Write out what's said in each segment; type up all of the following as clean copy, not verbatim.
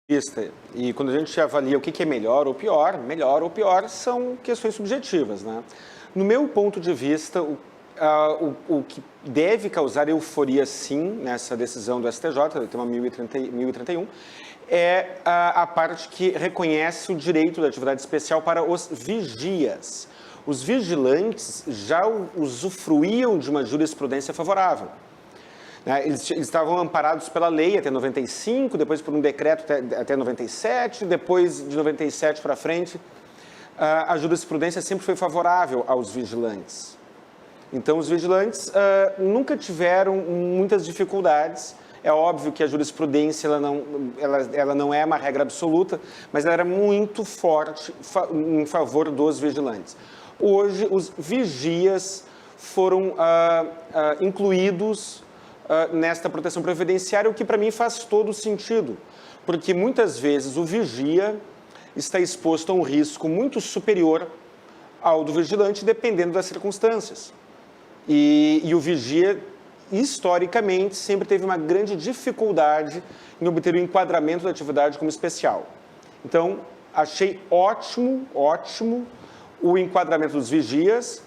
vista. E quando a gente avalia o que é melhor ou pior são questões subjetivas, né? No meu ponto de vista, o que deve causar euforia, sim, nessa decisão do STJ, do tema 1031, é a parte que reconhece o direito da atividade especial para os vigias. Os vigilantes já usufruíam de uma jurisprudência favorável. Eles estavam amparados pela lei até 95, depois por um decreto até 97, depois de 97 para frente, a jurisprudência sempre foi favorável aos vigilantes. Então, os vigilantes nunca tiveram muitas dificuldades. É óbvio que a jurisprudência ela não é uma regra absoluta, mas ela era muito forte em favor dos vigilantes. Hoje, os vigias foram incluídos nesta proteção previdenciária, o que para mim faz todo sentido, porque muitas vezes o vigia está exposto a um risco muito superior ao do vigilante, dependendo das circunstâncias. E o vigia, historicamente, sempre teve uma grande dificuldade em obter o enquadramento da atividade como especial. Então, achei ótimo o enquadramento dos vigias,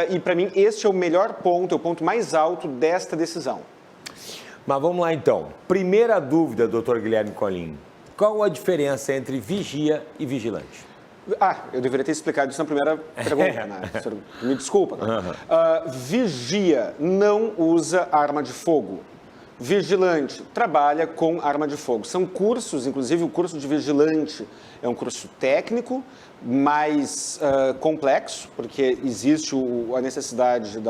e para mim este é o melhor ponto, é o ponto mais alto desta decisão. Mas vamos lá então. Primeira dúvida, doutor Guilherme Colin. Qual a diferença entre vigia e vigilante? Eu deveria ter explicado isso na primeira pergunta, né? Me desculpa. Vigia não usa arma de fogo. Vigilante trabalha com arma de fogo. São cursos, inclusive o curso de vigilante é um curso técnico, mais complexo, porque existe a necessidade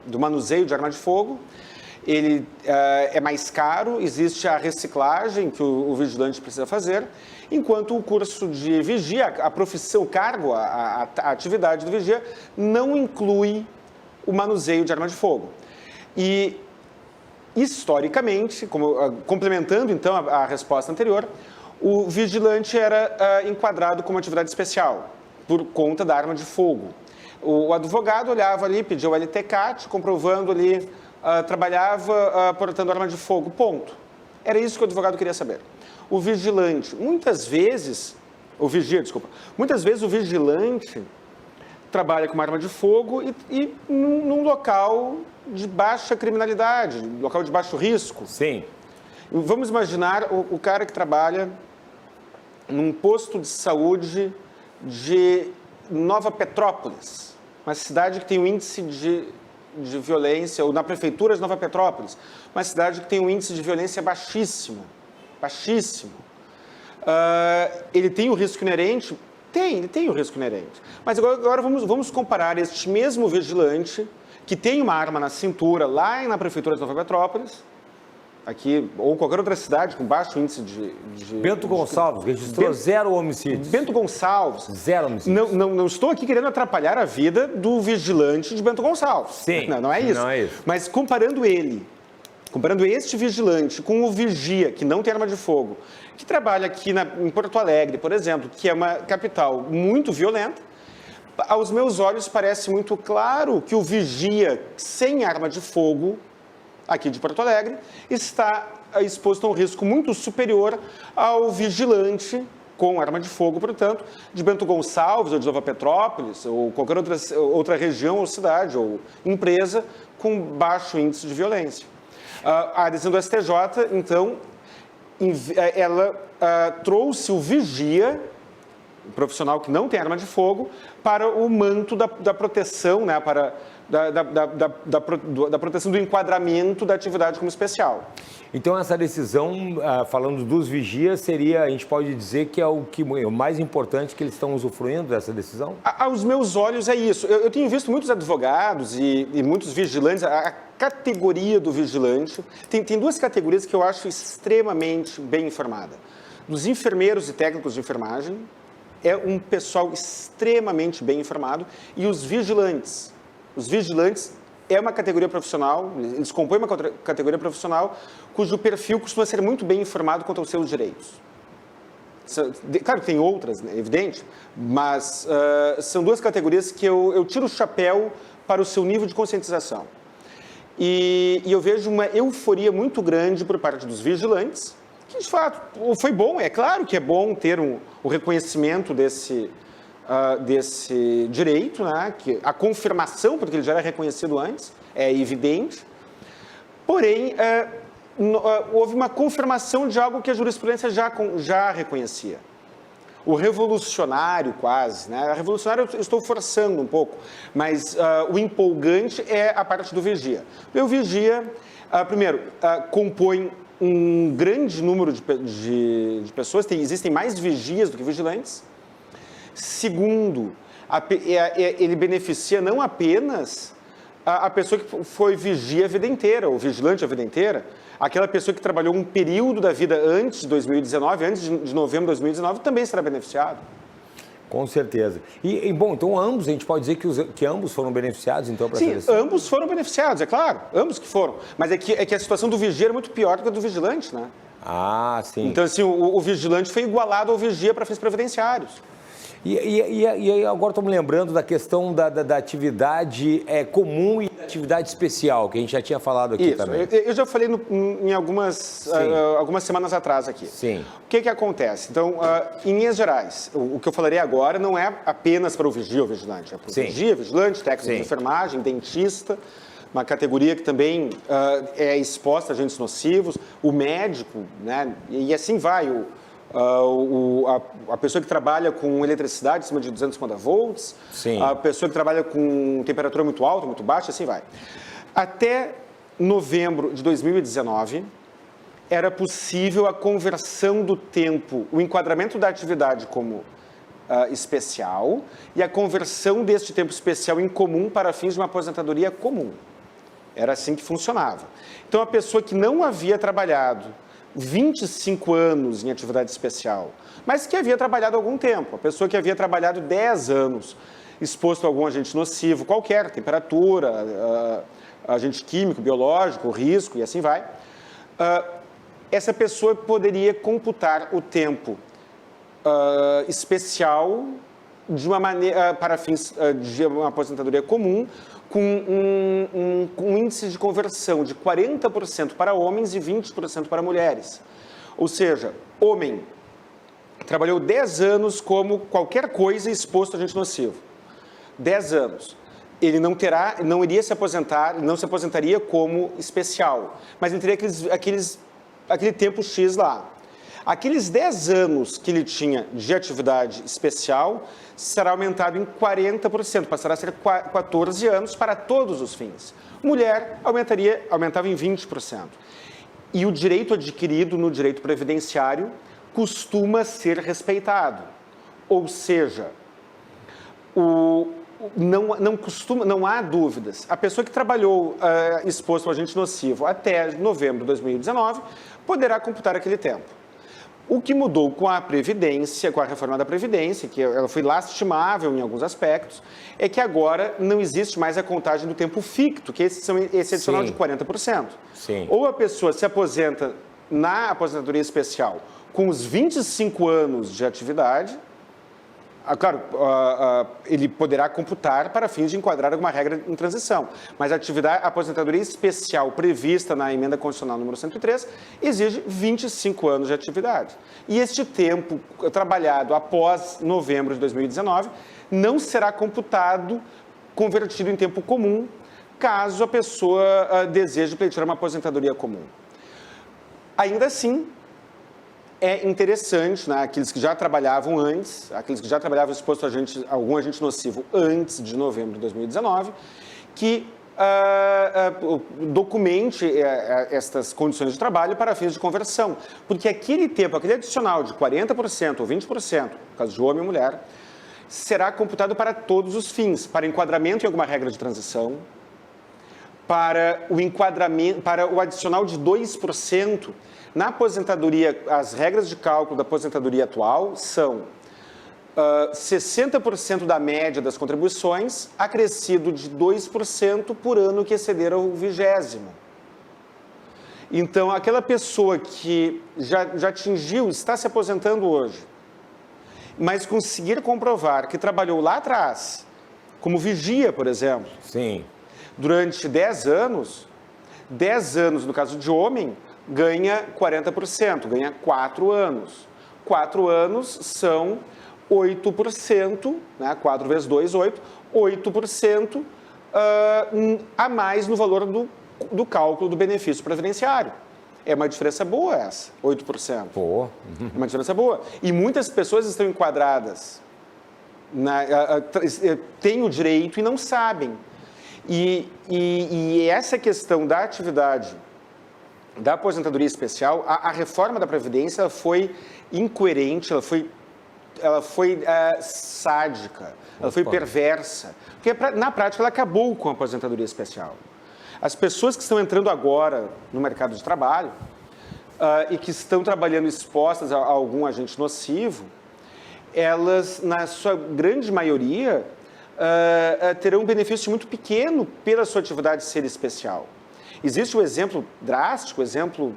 do manuseio de arma de fogo. Ele é mais caro, existe a reciclagem que o vigilante precisa fazer, enquanto o curso de vigia, a profissão, o cargo, a atividade do vigia, não inclui o manuseio de arma de fogo. E, historicamente, complementando então a resposta anterior, o vigilante era enquadrado como atividade especial, por conta da arma de fogo. O advogado olhava ali, pedia o LTCAT, comprovando ali, trabalhava portando arma de fogo, ponto. Era isso que o advogado queria saber. O vigilante, muitas vezes o vigilante trabalha com uma arma de fogo e num local de baixa criminalidade, local de baixo risco. Sim. Vamos imaginar o cara que trabalha num posto de saúde de Nova Petrópolis, uma cidade que tem um índice de violência, ou na prefeitura de Nova Petrópolis, uma cidade que tem um índice de violência baixíssimo. Ele tem o risco inerente? Ele tem o risco inerente. Mas agora vamos comparar este mesmo vigilante, que tem uma arma na cintura, lá na prefeitura de Nova Petrópolis, aqui, ou qualquer outra cidade com baixo índice de Bento Gonçalves registrou 0 homicídios. Bento Gonçalves. 0 homicídios. Não estou aqui querendo atrapalhar a vida do vigilante de Bento Gonçalves. Sim. Não é isso. Não é isso. Mas comparando este vigilante com o vigia, que não tem arma de fogo, que trabalha aqui em Porto Alegre, por exemplo, que é uma capital muito violenta, aos meus olhos parece muito claro que o vigia sem arma de fogo aqui de Porto Alegre, está exposto a um risco muito superior ao vigilante com arma de fogo, portanto, de Bento Gonçalves ou de Nova Petrópolis, ou qualquer outra região ou cidade ou empresa com baixo índice de violência. A decisão do STJ, então, ela trouxe o vigia, o profissional que não tem arma de fogo, para o manto da proteção, né, da proteção do enquadramento da atividade como especial. Então, essa decisão, falando dos vigias, a gente pode dizer que é o mais importante que eles estão usufruindo dessa decisão? Aos meus olhos é isso. Eu tenho visto muitos advogados e muitos vigilantes, a categoria do vigilante, tem duas categorias que eu acho extremamente bem informada. Dos enfermeiros e técnicos de enfermagem, é um pessoal extremamente bem informado, e os vigilantes. Os vigilantes é uma categoria profissional, eles compõem uma categoria profissional cujo perfil costuma ser muito bem informado quanto aos seus direitos. Claro que tem outras, né, evidente, mas são duas categorias que eu tiro o chapéu para o seu nível de conscientização. E eu vejo uma euforia muito grande por parte dos vigilantes, que de fato foi bom, é claro que é bom ter o reconhecimento desse direito, né? Que a confirmação, porque ele já era reconhecido antes, é evidente, porém, houve uma confirmação de algo que a jurisprudência já reconhecia. O revolucionário, quase, né? A revolucionário eu estou forçando um pouco, mas o empolgante é a parte do vigia. O vigia, primeiro, compõe um grande número de pessoas, existem mais vigias do que vigilantes. Segundo, ele beneficia não apenas a pessoa que foi vigia a vida inteira, ou vigilante a vida inteira, aquela pessoa que trabalhou um período da vida antes de 2019, antes de novembro de 2019, também será beneficiado. Com certeza. Bom, então ambos, a gente pode dizer que ambos foram beneficiados, então, para a seleção? Sim, ambos foram beneficiados, é claro, ambos que foram. Mas é que a situação do vigia é muito pior do que a do vigilante, né? Ah, sim. Então, assim, o vigilante foi igualado ao vigia para fins previdenciários. E agora estou me lembrando da questão da atividade comum e da atividade especial, que a gente já tinha falado aqui. Isso, também. Eu já falei em algumas semanas atrás aqui. Sim. O que acontece? Então, em linhas gerais, o que eu falarei agora não é apenas para o vigia ou vigilante, é para o vigia, vigilante, técnico de enfermagem, dentista, uma categoria que também é exposta a agentes nocivos, o médico, né? E assim vai, a pessoa que trabalha com eletricidade acima de 250 volts, a pessoa que trabalha com temperatura muito alta, muito baixa, assim vai. Até novembro de 2019, era possível a conversão do tempo, o enquadramento da atividade como especial e a conversão deste tempo especial em comum para fins de uma aposentadoria comum. Era assim que funcionava. Então, a pessoa que não havia trabalhado 25 anos em atividade especial, mas que havia trabalhado algum tempo, a pessoa que havia trabalhado 10 anos exposto a algum agente nocivo, qualquer, temperatura, agente químico, biológico, risco e assim vai, essa pessoa poderia computar o tempo especial de uma maneira, para fins de uma aposentadoria comum, com um índice de conversão de 40% para homens e 20% para mulheres. Ou seja, homem trabalhou 10 anos como qualquer coisa exposto a agente nocivo. 10 anos. Ele não iria se aposentar, não se aposentaria como especial, mas ele teria aquele tempo X lá. Aqueles 10 anos que ele tinha de atividade especial será aumentado em 40%, passará a ser 14 anos para todos os fins. Mulher aumentava em 20%. E o direito adquirido no direito previdenciário costuma ser respeitado. Ou seja, não há dúvidas. A pessoa que trabalhou exposto ao agente nocivo até novembro de 2019 poderá computar aquele tempo. O que mudou com a Previdência, com a reforma da Previdência, que ela foi lastimável em alguns aspectos, é que agora não existe mais a contagem do tempo ficto, que esse adicional de 40%. Sim. Ou a pessoa se aposenta na aposentadoria especial com os 25 anos de atividade, claro, ele poderá computar para fins de enquadrar alguma regra em transição, mas a aposentadoria especial prevista na emenda constitucional número 103 exige 25 anos de atividade. E este tempo trabalhado após novembro de 2019 não será computado, convertido em tempo comum, caso a pessoa deseje pleitear uma aposentadoria comum. Ainda assim, é interessante, né, aqueles que já trabalhavam antes, aqueles que já trabalhavam exposto a algum agente nocivo antes de novembro de 2019, que documente estas condições de trabalho para fins de conversão. Porque aquele tempo, aquele adicional de 40% ou 20%, no caso de homem ou mulher, será computado para todos os fins, para enquadramento em alguma regra de transição, para o enquadramento, para o adicional de 2%. Na aposentadoria, as regras de cálculo da aposentadoria atual são 60% da média das contribuições, acrescido de 2% por ano que exceder ao 20º. Então, aquela pessoa que já atingiu, está se aposentando hoje, mas conseguir comprovar que trabalhou lá atrás, como vigia, por exemplo, sim, durante 10 anos no caso de homem, ganha 40%, ganha 4 anos. 4 anos são 8%, né? 4 vezes 2, 8, 8% a mais no valor do cálculo do benefício previdenciário. É uma diferença boa essa, 8%. Pô. É uma diferença boa. E muitas pessoas estão enquadradas, têm o direito e não sabem. E essa questão da atividade da aposentadoria especial, a reforma da Previdência foi incoerente, ela foi sádica, ela foi perversa. Porque, na prática, ela acabou com a aposentadoria especial. As pessoas que estão entrando agora no mercado de trabalho e que estão trabalhando expostas a algum agente nocivo, elas, na sua grande maioria, terão um benefício muito pequeno pela sua atividade ser especial. Existe um exemplo drástico, um exemplo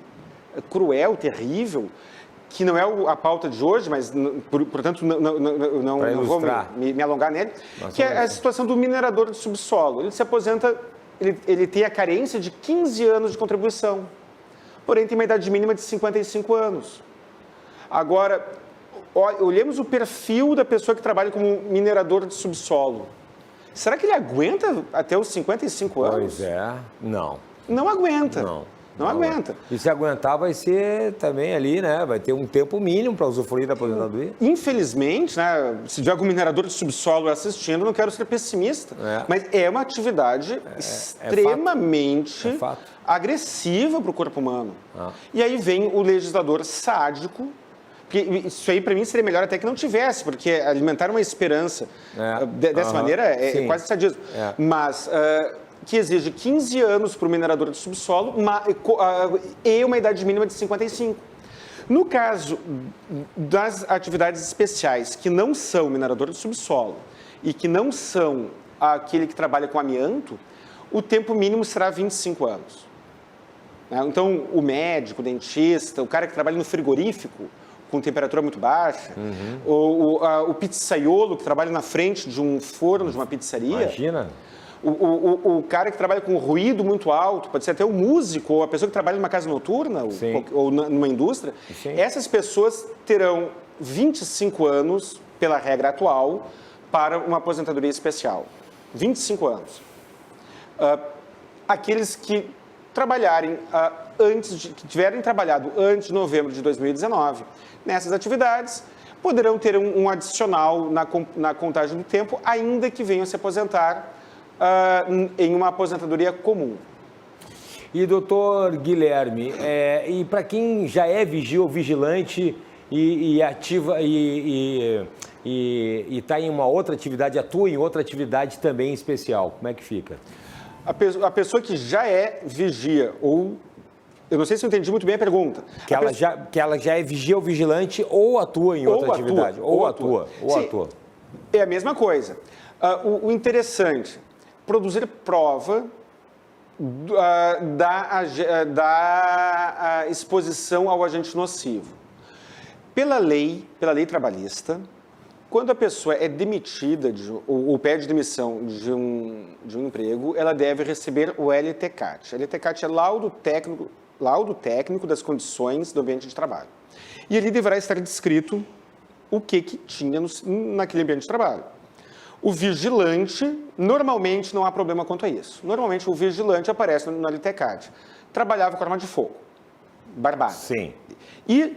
cruel, terrível, que não é a pauta de hoje, mas, portanto, não vou me alongar nele, que é a situação do minerador de subsolo. Ele se aposenta, ele tem a carência de 15 anos de contribuição, porém tem uma idade mínima de 55 anos. Agora, olhemos o perfil da pessoa que trabalha como minerador de subsolo. Será que ele aguenta até os 55 anos? Pois é, não. Não aguenta. Não aguenta. E se aguentar vai ser também ali, né? Vai ter um tempo mínimo para usufruir da aposentadoria. Infelizmente, né? Se tiver algum minerador de subsolo assistindo, não quero ser pessimista, mas é uma atividade extremamente agressiva para o corpo humano. E aí vem o legislador sádico, porque isso aí para mim seria melhor até que não tivesse, porque alimentar uma esperança dessa maneira é quase sadismo. Mas que exige 15 anos para o minerador de subsolo e uma idade mínima de 55. No caso das atividades especiais que não são minerador de subsolo e que não são aquele que trabalha com amianto, o tempo mínimo será 25 anos. Então, o médico, o dentista, o cara que trabalha no frigorífico, com temperatura muito baixa, o pizzaiolo que trabalha na frente de um forno de uma pizzaria. Imagina. O cara que trabalha com ruído muito alto, pode ser até o músico, ou a pessoa que trabalha numa casa noturna, ou numa indústria. Sim. Essas pessoas terão 25 anos, pela regra atual, para uma aposentadoria especial. 25 anos. Aqueles que trabalharem que tiverem trabalhado antes de novembro de 2019 nessas atividades, poderão ter um adicional na contagem do tempo, ainda que venham se aposentar em uma aposentadoria comum. E, doutor Guilherme, e para quem já é vigia ou vigilante e ativa e está em uma outra atividade, atua em outra atividade também especial, como é que fica? A pessoa que já é vigia ou... Eu não sei se eu entendi muito bem a pergunta. Que ela já é vigia ou vigilante ou atua em outra atividade? Ou atua. É a mesma coisa. O interessante, produzir prova da exposição ao agente nocivo. Pela lei trabalhista, quando a pessoa é demitida ou pede demissão de um emprego, ela deve receber o LTCAT. O LTCAT é laudo técnico das condições do ambiente de trabalho. E ali deverá estar descrito o que tinha naquele ambiente de trabalho. O vigilante, normalmente não há problema quanto a isso. Normalmente o vigilante aparece no LTCAT. Trabalhava com arma de fogo, barbada. Sim. E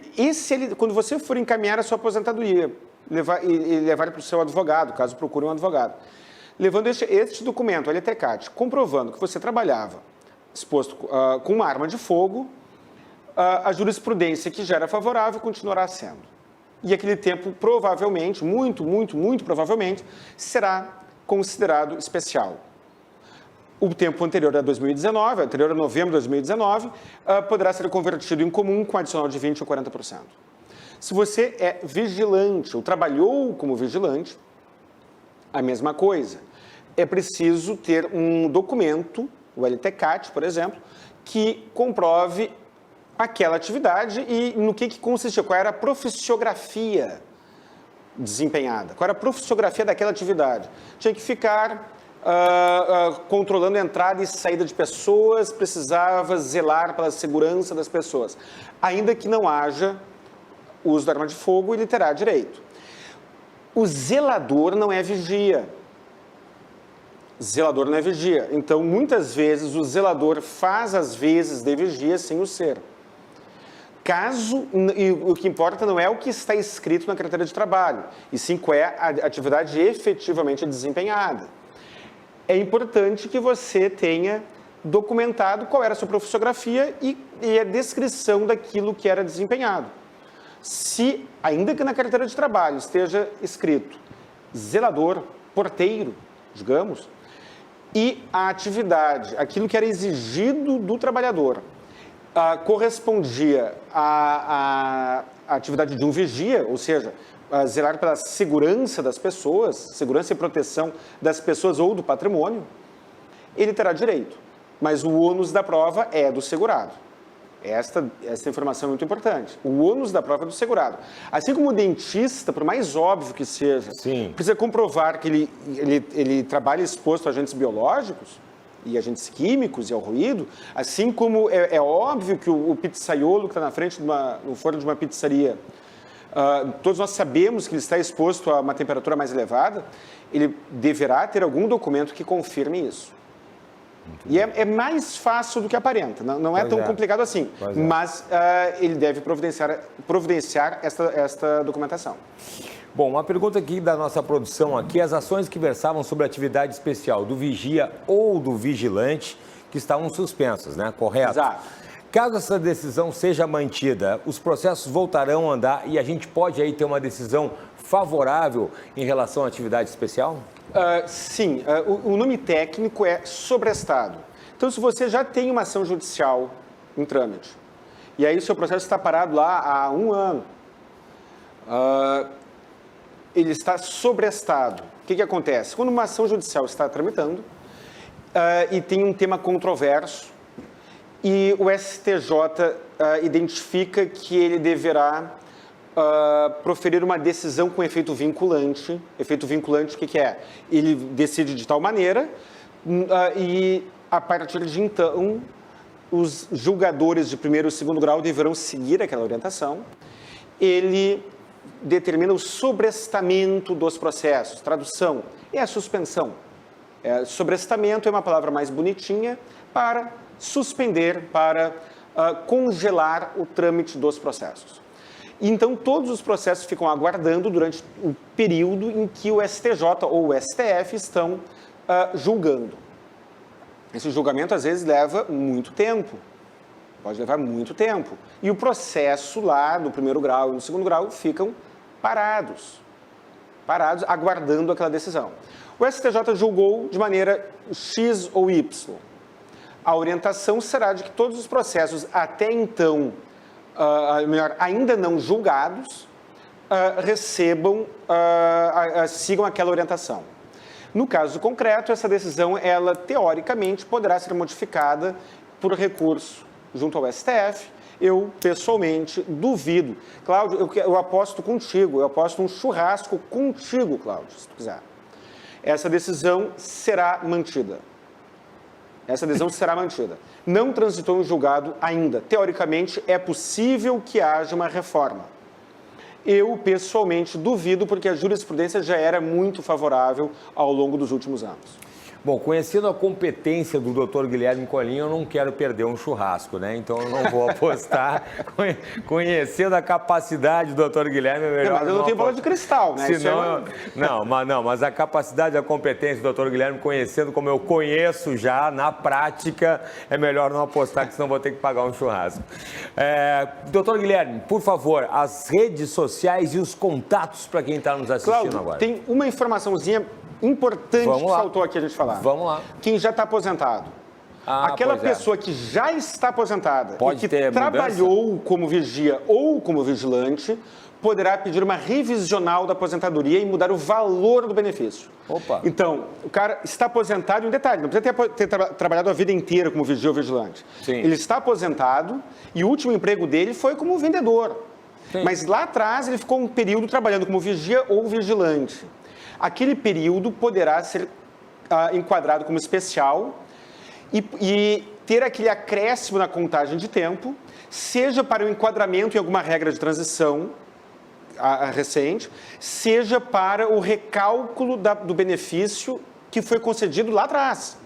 quando você for encaminhar a sua aposentadoria, levar para o seu advogado, caso procure um advogado, levando este documento, o LTCAT, comprovando que você trabalhava exposto com uma arma de fogo, a jurisprudência que já era favorável continuará sendo. E aquele tempo provavelmente, muito provavelmente, será considerado especial. O tempo anterior a 2019, anterior a novembro de 2019, poderá ser convertido em comum com adicional de 20% ou 40%. Se você é vigilante ou trabalhou como vigilante, a mesma coisa. É preciso ter um documento, o LTCAT, por exemplo, que comprove aquela atividade e no que consistia, qual era a profissiografia desempenhada, qual era a profissiografia daquela atividade. Tinha que ficar controlando a entrada e saída de pessoas, precisava zelar pela segurança das pessoas. Ainda que não haja uso da arma de fogo, ele terá direito. O zelador não é vigia. Zelador não é vigia. Então, muitas vezes, o zelador faz as vezes de vigia sem o ser. E o que importa não é o que está escrito na carteira de trabalho, e sim qual é a atividade efetivamente desempenhada. É importante que você tenha documentado qual era a sua profissiografia e a descrição daquilo que era desempenhado. Se, ainda que na carteira de trabalho esteja escrito zelador, porteiro, digamos, e a atividade, aquilo que era exigido do trabalhador, correspondia à atividade de um vigia, ou seja, zelar pela segurança das pessoas, segurança e proteção das pessoas ou do patrimônio, ele terá direito. Mas o ônus da prova é do segurado. Esta informação é muito importante. O ônus da prova é do segurado. Assim como o dentista, por mais óbvio que seja, precisa comprovar que ele trabalha exposto a agentes biológicos e agentes químicos e ao ruído, assim como é óbvio que o pizzaiolo que está na frente no forno de uma pizzaria, todos nós sabemos que ele está exposto a uma temperatura mais elevada, ele deverá ter algum documento que confirme isso. E é mais fácil do que aparenta, não é tão complicado assim, mas ele deve providenciar esta documentação. Bom, uma pergunta aqui da nossa produção aqui, as ações que versavam sobre a atividade especial do vigia ou do vigilante que estavam suspensas, né? Correto? Exato. Caso essa decisão seja mantida, os processos voltarão a andar e a gente pode aí ter uma decisão favorável em relação à atividade especial? Sim, o nome técnico é sobrestado. Então, se você já tem uma ação judicial em trâmite, e aí o seu processo está parado lá há 1 ano, ele está sobrestado. O que acontece? Quando uma ação judicial está tramitando e tem um tema controverso, e o STJ identifica que ele deverá proferir uma decisão com efeito vinculante. Efeito vinculante, o que é? Ele decide de tal maneira e, a partir de então, os julgadores de primeiro e segundo grau deverão seguir aquela orientação. Ele determina o sobrestamento dos processos. Tradução é a suspensão. Sobrestamento é uma palavra mais bonitinha para suspender, para congelar o trâmite dos processos. Então, todos os processos ficam aguardando durante o período em que o STJ ou o STF estão julgando. Esse julgamento, às vezes, leva muito tempo. Pode levar muito tempo. E o processo lá, no primeiro grau e no segundo grau, ficam parados, aguardando aquela decisão. O STJ julgou de maneira X ou Y. A orientação será de que todos os processos até então, ainda não julgados, sigam aquela orientação. No caso concreto, essa decisão, ela teoricamente poderá ser modificada por recurso junto ao STF. Eu, pessoalmente, duvido. Cláudio, eu aposto contigo, eu aposto um churrasco contigo, Cláudio, se tu quiser. Essa decisão será mantida. Não transitou em julgado ainda. Teoricamente, é possível que haja uma reforma. Eu, pessoalmente, duvido, porque a jurisprudência já era muito favorável ao longo dos últimos anos. Bom, conhecendo a competência do Dr. Guilherme Colim, eu não quero perder um churrasco, né? Então eu não vou apostar. Conhecendo a capacidade do Dr. Guilherme, é melhor. Mas eu não tenho bola de cristal, né? Mas a capacidade e a competência do Dr. Guilherme, conhecendo como eu conheço já na prática, é melhor não apostar, que senão vou ter que pagar um churrasco. Dr. Guilherme, por favor, as redes sociais e os contatos para quem está nos assistindo Cláudio, agora. Tem uma informaçãozinha importante que faltou aqui a gente falar. Vamos lá. Quem já está aposentado. Aquela pessoa que já está aposentada e que trabalhou como vigia ou como vigilante, poderá pedir uma revisional da aposentadoria e mudar o valor do benefício. Opa. Então, o cara está aposentado, e um detalhe, não precisa ter trabalhado a vida inteira como vigia ou vigilante. Sim. Ele está aposentado e o último emprego dele foi como vendedor. Sim. Mas lá atrás ele ficou um período trabalhando como vigia ou vigilante. Aquele período poderá ser enquadrado como especial e ter aquele acréscimo na contagem de tempo, seja para o enquadramento em alguma regra de transição recente, seja para o recálculo do benefício que foi concedido lá atrás.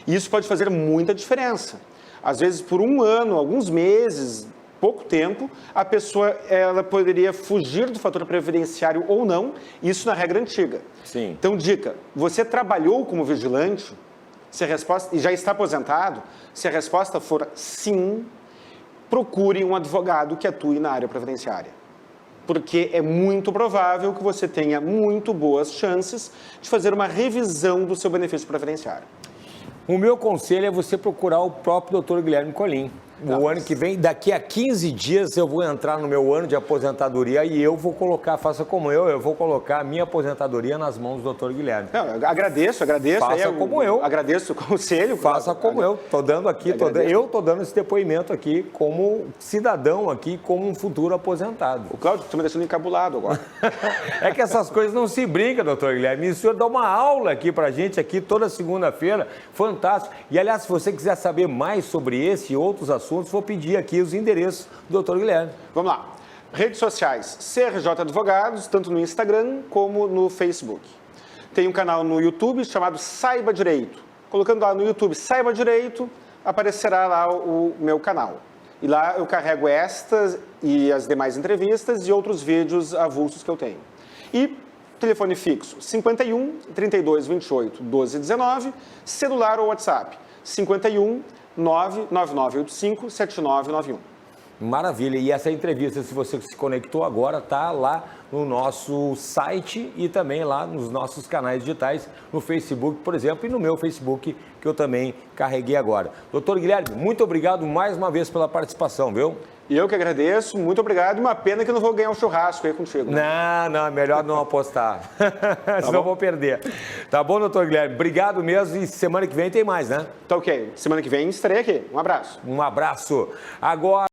Isso pode fazer muita diferença. Às vezes, por um ano, alguns meses, pouco tempo, a pessoa ela poderia fugir do fator previdenciário ou não, isso na regra antiga. Sim. Então, dica, você trabalhou como vigilante, se a resposta, e já está aposentado, se a resposta for sim, procure um advogado que atue na área previdenciária. Porque é muito provável que você tenha muito boas chances de fazer uma revisão do seu benefício previdenciário. O meu conselho é você procurar o próprio Dr. Guilherme Colim. O ano que vem, daqui a 15 dias, eu vou entrar no meu ano de aposentadoria e eu vou colocar, faça como eu vou colocar a minha aposentadoria nas mãos do Dr. Guilherme. Não, eu agradeço. Faça como eu. Agradeço o conselho. Faça como eu. Estou dando aqui, eu estou dando esse depoimento aqui como cidadão aqui, como um futuro aposentado. O Cláudio, você me deixando encabulado agora. É que essas coisas não se brincam, doutor Guilherme. E o senhor dá uma aula aqui pra gente, aqui toda segunda-feira. Fantástico. E, aliás, se você quiser saber mais sobre esse e outros assuntos, vou pedir aqui os endereços do Dr. Guilherme. Vamos lá. Redes sociais, CRJ Advogados, tanto no Instagram como no Facebook. Tem um canal no YouTube chamado Saiba Direito. Colocando lá no YouTube Saiba Direito, aparecerá lá o meu canal. E lá eu carrego estas e as demais entrevistas e outros vídeos avulsos que eu tenho. E telefone fixo 51 32 28 12 19, celular ou WhatsApp 51 99985 7991. Maravilha. E essa entrevista, se você se conectou agora, está lá no nosso site e também lá nos nossos canais digitais, no Facebook, por exemplo, e no meu Facebook, que eu também carreguei agora. Doutor Guilherme, muito obrigado mais uma vez pela participação, viu? E eu que agradeço, muito obrigado. Uma pena que eu não vou ganhar um churrasco aí contigo. Não, é melhor não apostar. Senão eu vou perder. Tá bom, doutor Guilherme? Obrigado mesmo e semana que vem tem mais, né? Tá ok. Semana que vem estarei aqui. Um abraço. Um abraço. Agora...